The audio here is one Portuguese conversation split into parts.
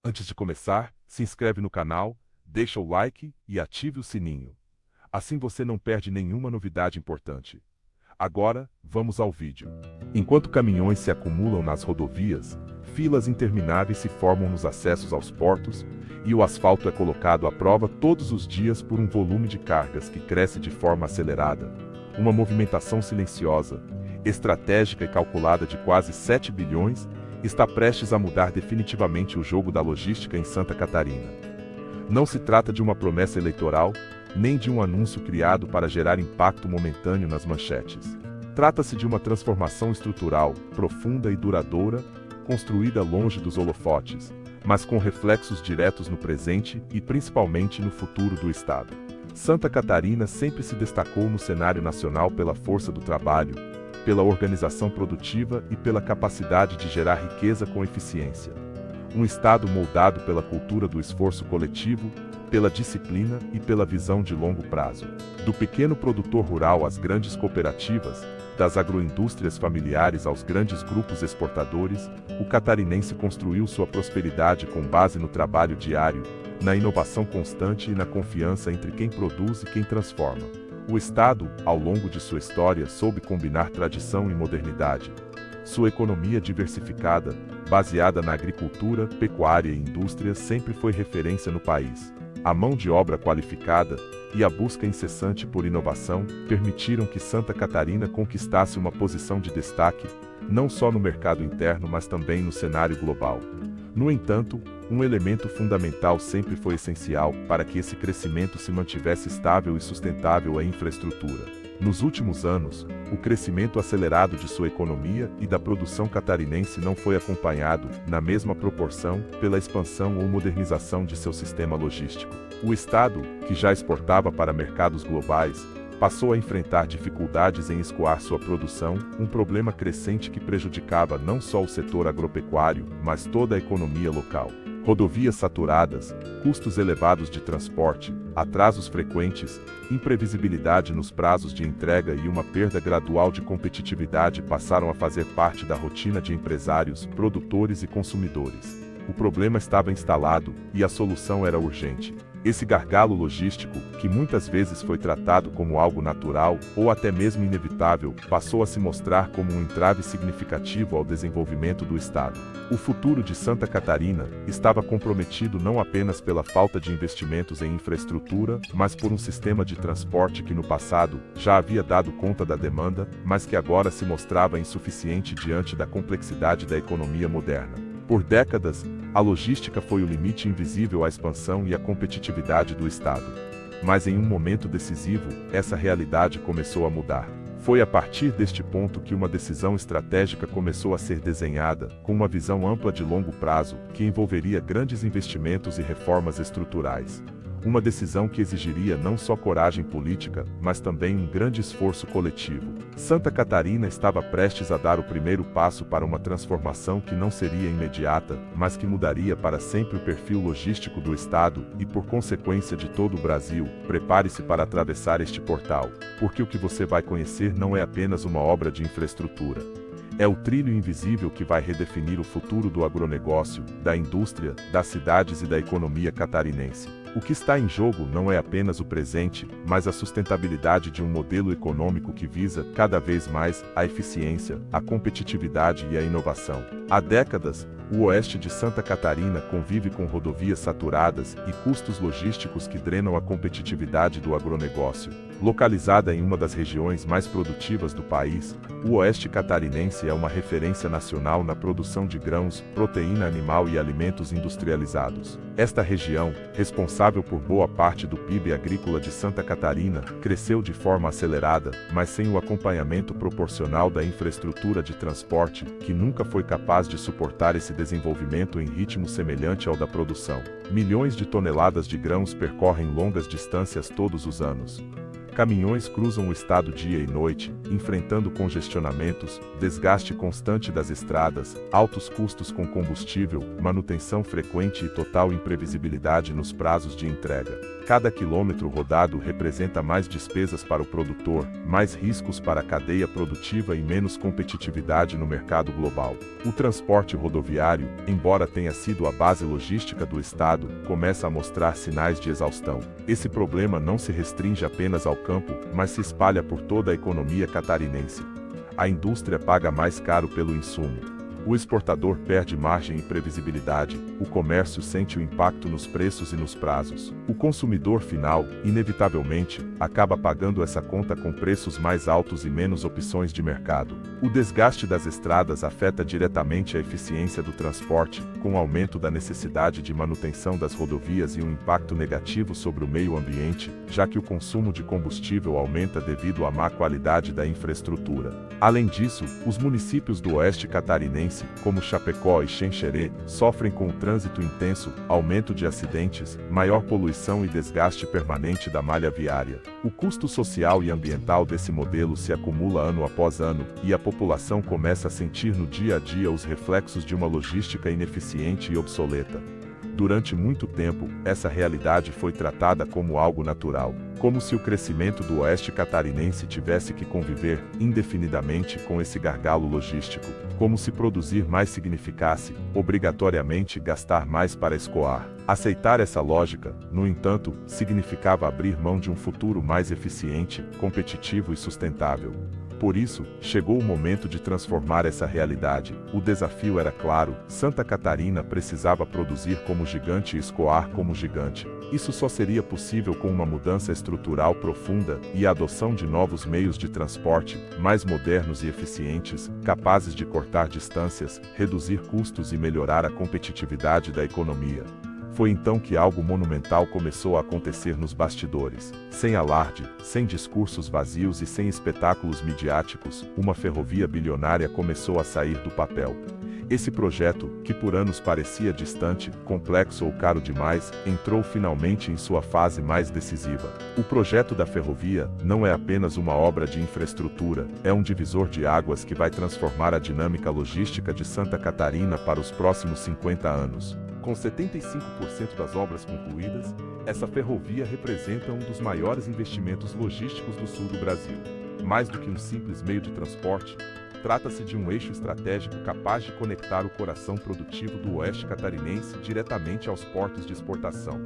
Antes de começar, se inscreve no canal, deixa o like e ative o sininho. Assim você não perde nenhuma novidade importante. Agora, vamos ao vídeo. Enquanto caminhões se acumulam nas rodovias, filas intermináveis se formam nos acessos aos portos, e o asfalto é colocado à prova todos os dias por um volume de cargas que cresce de forma acelerada. Uma movimentação silenciosa, estratégica e calculada de quase 7 bilhões, está prestes a mudar definitivamente o jogo da logística em Santa Catarina. Não se trata de uma promessa eleitoral, nem de um anúncio criado para gerar impacto momentâneo nas manchetes. Trata-se de uma transformação estrutural, profunda e duradoura, construída longe dos holofotes, mas com reflexos diretos no presente e principalmente no futuro do Estado. Santa Catarina sempre se destacou no cenário nacional pela força do trabalho, pela organização produtiva e pela capacidade de gerar riqueza com eficiência. Um Estado moldado pela cultura do esforço coletivo, pela disciplina e pela visão de longo prazo. Do pequeno produtor rural às grandes cooperativas, das agroindústrias familiares aos grandes grupos exportadores, o catarinense construiu sua prosperidade com base no trabalho diário, na inovação constante e na confiança entre quem produz e quem transforma. O Estado, ao longo de sua história, soube combinar tradição e modernidade. Sua economia diversificada, baseada na agricultura, pecuária e indústria, sempre foi referência no país. A mão de obra qualificada e a busca incessante por inovação permitiram que Santa Catarina conquistasse uma posição de destaque, não só no mercado interno, mas também no cenário global. No entanto, um elemento fundamental sempre foi essencial para que esse crescimento se mantivesse estável e sustentável: a infraestrutura. Nos últimos anos, o crescimento acelerado de sua economia e da produção catarinense não foi acompanhado, na mesma proporção, pela expansão ou modernização de seu sistema logístico. O Estado, que já exportava para mercados globais, passou a enfrentar dificuldades em escoar sua produção, um problema crescente que prejudicava não só o setor agropecuário, mas toda a economia local. Rodovias saturadas, custos elevados de transporte, atrasos frequentes, imprevisibilidade nos prazos de entrega e uma perda gradual de competitividade passaram a fazer parte da rotina de empresários, produtores e consumidores. O problema estava instalado e a solução era urgente. Esse gargalo logístico, que muitas vezes foi tratado como algo natural ou até mesmo inevitável, passou a se mostrar como um entrave significativo ao desenvolvimento do Estado. O futuro de Santa Catarina estava comprometido não apenas pela falta de investimentos em infraestrutura, mas por um sistema de transporte que no passado já havia dado conta da demanda, mas que agora se mostrava insuficiente diante da complexidade da economia moderna. Por décadas, a logística foi o limite invisível à expansão e à competitividade do Estado. Mas em um momento decisivo, essa realidade começou a mudar. Foi a partir deste ponto que uma decisão estratégica começou a ser desenhada, com uma visão ampla de longo prazo, que envolveria grandes investimentos e reformas estruturais. Uma decisão que exigiria não só coragem política, mas também um grande esforço coletivo. Santa Catarina estava prestes a dar o primeiro passo para uma transformação que não seria imediata, mas que mudaria para sempre o perfil logístico do Estado e, por consequência, de todo o Brasil. Prepare-se para atravessar este portal, porque o que você vai conhecer não é apenas uma obra de infraestrutura. É o trilho invisível que vai redefinir o futuro do agronegócio, da indústria, das cidades e da economia catarinense. O que está em jogo não é apenas o presente, mas a sustentabilidade de um modelo econômico que visa, cada vez mais, a eficiência, a competitividade e a inovação. Há décadas, o oeste de Santa Catarina convive com rodovias saturadas e custos logísticos que drenam a competitividade do agronegócio. Localizada em uma das regiões mais produtivas do país, o oeste catarinense é uma referência nacional na produção de grãos, proteína animal e alimentos industrializados. Esta região, responsável por boa parte do PIB agrícola de Santa Catarina, cresceu de forma acelerada, mas sem o acompanhamento proporcional da infraestrutura de transporte, que nunca foi capaz de suportar esse desenvolvimento em ritmo semelhante ao da produção. Milhões de toneladas de grãos percorrem longas distâncias todos os anos. Caminhões cruzam o estado dia e noite, enfrentando congestionamentos, desgaste constante das estradas, altos custos com combustível, manutenção frequente e total imprevisibilidade nos prazos de entrega. Cada quilômetro rodado representa mais despesas para o produtor, mais riscos para a cadeia produtiva e menos competitividade no mercado global. O transporte rodoviário, embora tenha sido a base logística do Estado, começa a mostrar sinais de exaustão. Esse problema não se restringe apenas ao campo, mas se espalha por toda a economia catarinense. A indústria paga mais caro pelo insumo. O exportador perde margem e previsibilidade, o comércio sente o impacto nos preços e nos prazos. O consumidor final, inevitavelmente, acaba pagando essa conta com preços mais altos e menos opções de mercado. O desgaste das estradas afeta diretamente a eficiência do transporte, com o aumento da necessidade de manutenção das rodovias e um impacto negativo sobre o meio ambiente, já que o consumo de combustível aumenta devido à má qualidade da infraestrutura. Além disso, os municípios do oeste catarinense, como Chapecó e Xanxerê, sofrem com o trânsito intenso, aumento de acidentes, maior poluição e desgaste permanente da malha viária. O custo social e ambiental desse modelo se acumula ano após ano, e a população começa a sentir no dia a dia os reflexos de uma logística ineficiente e obsoleta. Durante muito tempo, essa realidade foi tratada como algo natural, como se o crescimento do oeste catarinense tivesse que conviver indefinidamente com esse gargalo logístico, como se produzir mais significasse, obrigatoriamente, gastar mais para escoar. Aceitar essa lógica, no entanto, significava abrir mão de um futuro mais eficiente, competitivo e sustentável. Por isso, chegou o momento de transformar essa realidade. O desafio era claro: Santa Catarina precisava produzir como gigante e escoar como gigante. Isso só seria possível com uma mudança estrutural profunda e a adoção de novos meios de transporte, mais modernos e eficientes, capazes de cortar distâncias, reduzir custos e melhorar a competitividade da economia. Foi então que algo monumental começou a acontecer nos bastidores. Sem alarde, sem discursos vazios e sem espetáculos midiáticos, uma ferrovia bilionária começou a sair do papel. Esse projeto, que por anos parecia distante, complexo ou caro demais, entrou finalmente em sua fase mais decisiva. O projeto da ferrovia não é apenas uma obra de infraestrutura, é um divisor de águas que vai transformar a dinâmica logística de Santa Catarina para os próximos 50 anos. Com 75% das obras concluídas, essa ferrovia representa um dos maiores investimentos logísticos do sul do Brasil. Mais do que um simples meio de transporte, trata-se de um eixo estratégico capaz de conectar o coração produtivo do oeste catarinense diretamente aos portos de exportação,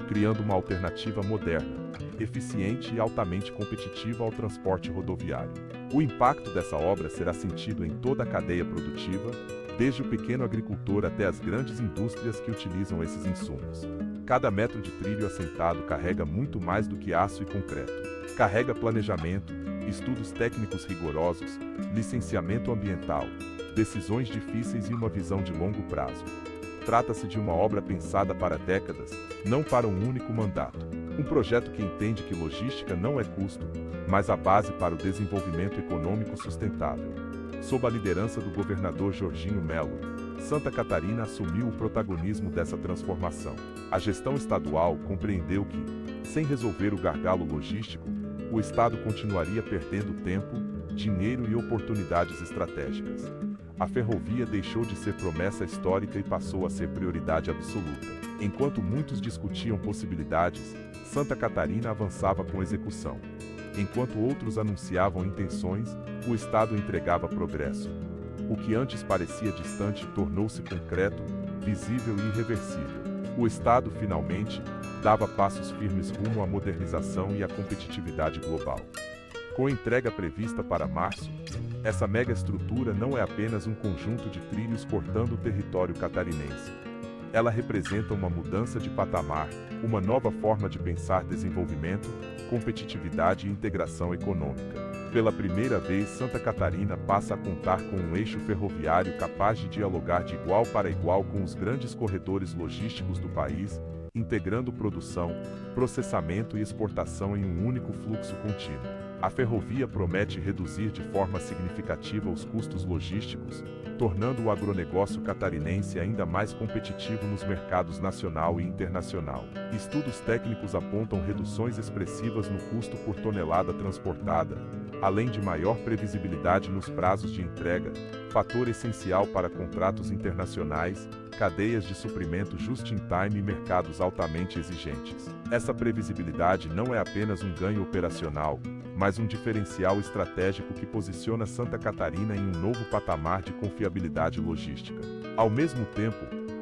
criando uma alternativa moderna, eficiente e altamente competitiva ao transporte rodoviário. O impacto dessa obra será sentido em toda a cadeia produtiva, desde o pequeno agricultor até as grandes indústrias que utilizam esses insumos. Cada metro de trilho assentado carrega muito mais do que aço e concreto. Carrega planejamento, estudos técnicos rigorosos, licenciamento ambiental, decisões difíceis e uma visão de longo prazo. Trata-se de uma obra pensada para décadas, não para um único mandato. Um projeto que entende que logística não é custo, mas a base para o desenvolvimento econômico sustentável. Sob a liderança do governador Jorginho Melo, Santa Catarina assumiu o protagonismo dessa transformação. A gestão estadual compreendeu que, sem resolver o gargalo logístico, o Estado continuaria perdendo tempo, dinheiro e oportunidades estratégicas. A ferrovia deixou de ser promessa histórica e passou a ser prioridade absoluta. Enquanto muitos discutiam possibilidades, Santa Catarina avançava com execução. Enquanto outros anunciavam intenções, o Estado entregava progresso. O que antes parecia distante tornou-se concreto, visível e irreversível. O Estado, finalmente, dava passos firmes rumo à modernização e à competitividade global. Com a entrega prevista para março, essa mega-estrutura não é apenas um conjunto de trilhos cortando o território catarinense. Ela representa uma mudança de patamar, uma nova forma de pensar desenvolvimento, competitividade e integração econômica. Pela primeira vez, Santa Catarina passa a contar com um eixo ferroviário capaz de dialogar de igual para igual com os grandes corredores logísticos do país, integrando produção, processamento e exportação em um único fluxo contínuo. A ferrovia promete reduzir de forma significativa os custos logísticos, tornando o agronegócio catarinense ainda mais competitivo nos mercados nacional e internacional. Estudos técnicos apontam reduções expressivas no custo por tonelada transportada, além de maior previsibilidade nos prazos de entrega, fator essencial para contratos internacionais, cadeias de suprimento just-in-time e mercados altamente exigentes. Essa previsibilidade não é apenas um ganho operacional, mas um diferencial estratégico que posiciona Santa Catarina em um novo patamar de confiabilidade logística. Ao mesmo tempo,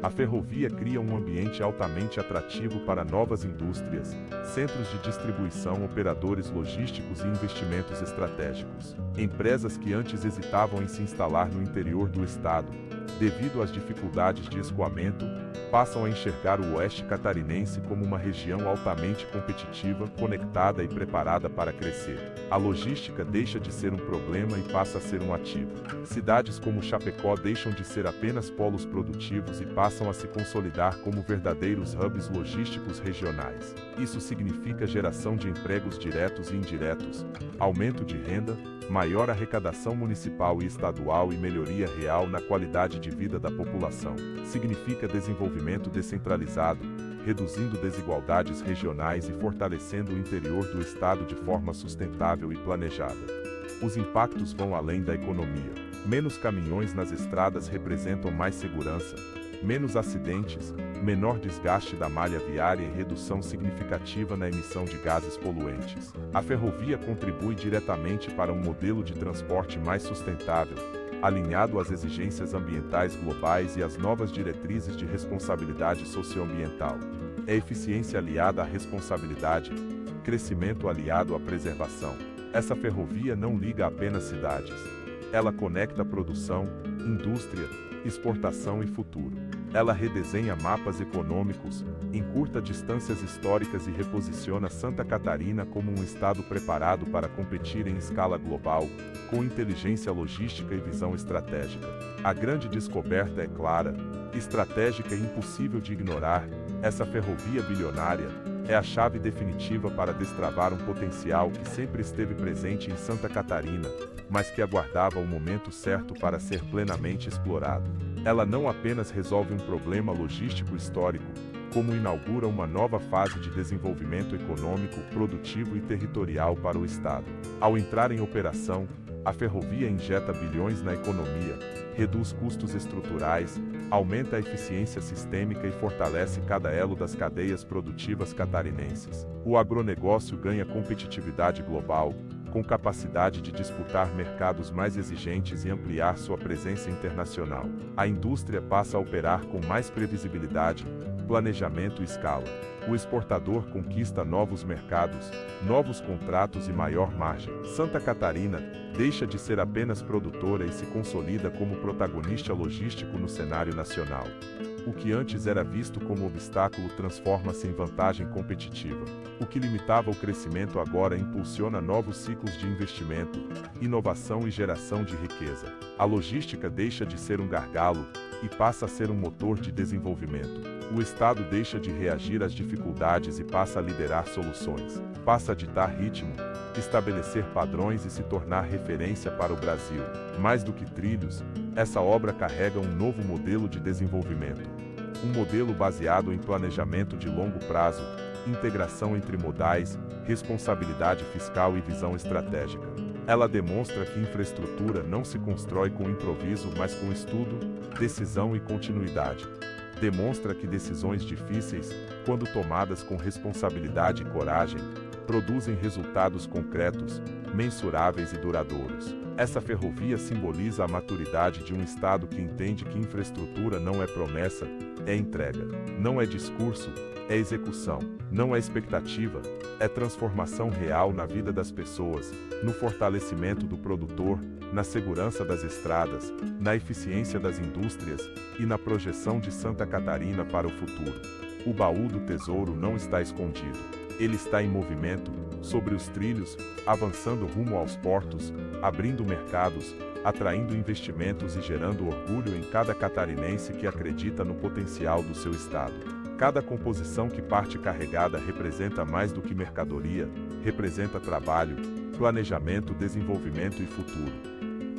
a ferrovia cria um ambiente altamente atrativo para novas indústrias, centros de distribuição, operadores logísticos e investimentos estratégicos. Empresas que antes hesitavam em se instalar no interior do estado, devido às dificuldades de escoamento, passam a enxergar o oeste catarinense como uma região altamente competitiva, conectada e preparada para crescer. A logística deixa de ser um problema e passa a ser um ativo. Cidades como Chapecó deixam de ser apenas polos produtivos e passam a se consolidar como verdadeiros hubs logísticos regionais. Isso significa geração de empregos diretos e indiretos, aumento de renda, maior arrecadação municipal e estadual e melhoria real na qualidade de vida da população. Significa desenvolvimento descentralizado, reduzindo desigualdades regionais e fortalecendo o interior do estado de forma sustentável e planejada. Os impactos vão além da economia. Menos caminhões nas estradas representam mais segurança, menos acidentes, menor desgaste da malha viária e redução significativa na emissão de gases poluentes. A ferrovia contribui diretamente para um modelo de transporte mais sustentável, alinhado às exigências ambientais globais e às novas diretrizes de responsabilidade socioambiental. É eficiência aliada à responsabilidade, crescimento aliado à preservação. Essa ferrovia não liga apenas cidades. Ela conecta produção, indústria, exportação e futuro. Ela redesenha mapas econômicos, encurta distâncias históricas e reposiciona Santa Catarina como um estado preparado para competir em escala global, com inteligência logística e visão estratégica. A grande descoberta é clara, estratégica e impossível de ignorar. Essa ferrovia bilionária é a chave definitiva para destravar um potencial que sempre esteve presente em Santa Catarina, mas que aguardava o momento certo para ser plenamente explorado. Ela não apenas resolve um problema logístico histórico, como inaugura uma nova fase de desenvolvimento econômico, produtivo e territorial para o estado. Ao entrar em operação, a ferrovia injeta bilhões na economia, reduz custos estruturais, aumenta a eficiência sistêmica e fortalece cada elo das cadeias produtivas catarinenses. O agronegócio ganha competitividade global, com capacidade de disputar mercados mais exigentes e ampliar sua presença internacional. A indústria passa a operar com mais previsibilidade, planejamento e escala. O exportador conquista novos mercados, novos contratos e maior margem. Santa Catarina deixa de ser apenas produtora e se consolida como protagonista logístico no cenário nacional. O que antes era visto como obstáculo transforma-se em vantagem competitiva. O que limitava o crescimento agora impulsiona novos ciclos de investimento, inovação e geração de riqueza. A logística deixa de ser um gargalo e passa a ser um motor de desenvolvimento. O Estado deixa de reagir às dificuldades e passa a liderar soluções. Passa a ditar ritmo, estabelecer padrões e se tornar referência para o Brasil. Mais do que trilhos, essa obra carrega um novo modelo de desenvolvimento. Um modelo baseado em planejamento de longo prazo, integração entre modais, responsabilidade fiscal e visão estratégica. Ela demonstra que infraestrutura não se constrói com improviso, mas com estudo, decisão e continuidade. Demonstra que decisões difíceis, quando tomadas com responsabilidade e coragem, produzem resultados concretos, mensuráveis e duradouros. Essa ferrovia simboliza a maturidade de um Estado que entende que infraestrutura não é promessa, é entrega. Não é discurso, é execução. Não é expectativa, é transformação real na vida das pessoas, no fortalecimento do produtor, na segurança das estradas, na eficiência das indústrias e na projeção de Santa Catarina para o futuro. O baú do tesouro não está escondido. Ele está em movimento, sobre os trilhos, avançando rumo aos portos, abrindo mercados, atraindo investimentos e gerando orgulho em cada catarinense que acredita no potencial do seu estado. Cada composição que parte carregada representa mais do que mercadoria, representa trabalho, planejamento, desenvolvimento e futuro.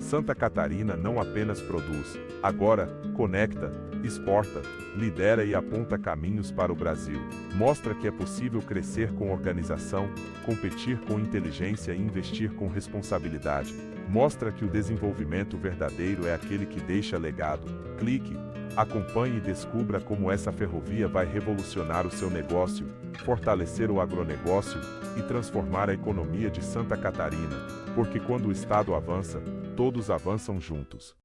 Santa Catarina não apenas produz, agora, conecta, exporta, lidera e aponta caminhos para o Brasil. Mostra que é possível crescer com organização, competir com inteligência e investir com responsabilidade. Mostra que o desenvolvimento verdadeiro é aquele que deixa legado. Clique, acompanhe e descubra como essa ferrovia vai revolucionar o seu negócio, fortalecer o agronegócio e transformar a economia de Santa Catarina, porque quando o Estado avança, todos avançam juntos.